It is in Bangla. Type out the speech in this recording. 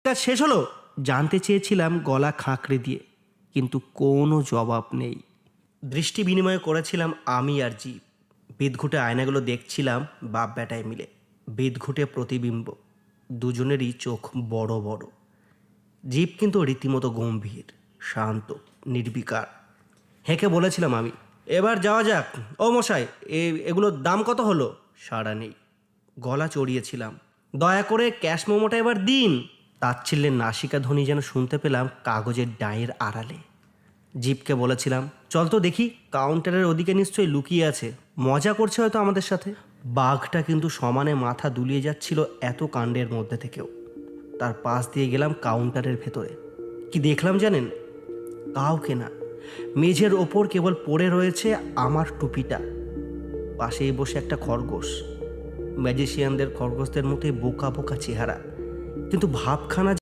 কাজ শেষ হলো জানতে চেয়েছিলাম গলা খাঁকড়ে দিয়ে, কিন্তু কোনো জবাব নেই। দৃষ্টি বিনিময় করেছিলাম আমি আর জীব। বিদঘুটে আয়নাগুলো দেখছিলাম বাপ বেটায় মিলে। বিদঘুটে প্রতিবিম্ব, দুজনেরই চোখ বড় বড়। জীব কিন্তু রীতিমতো গম্ভীর, শান্ত, নির্বিকার। হেঁকে বলেছিলাম আমি, এবার যাওয়া যাক। ও মশাই, এগুলোর দাম কত হলো? সাড়া নেই। গলা চড়িয়েছিলাম, দয়া করে ক্যাশ মোমোটা এবার দিন। তাচ্ছিল্যের নাসিকা ধ্বনি যেন শুনতে পেলাম কাগজের ডাঁয়ের আড়ালে। জীবকে বলেছিলাম, চল তো দেখি, কাউন্টারের ওদিকে নিশ্চয়ই লুকিয়ে আছে, মজা করছে হয়তো আমাদের সাথে। বাঘটা কিন্তু সমানে মাথা দুলিয়ে যাচ্ছিল এত কাণ্ডের মধ্যে থেকেও। তার পাশ দিয়ে গেলাম কাউন্টারের ভেতরে। কি দেখলাম জানেন? কাউকে না। মেঝের ওপর কেবল পড়ে রয়েছে আমার টুপিটা। পাশেই বসে একটা খরগোশ, ম্যাজিশিয়ানদের খরগোশদের মতোই বোকা বোকা চেহারা, কিন্তু ভাবখানা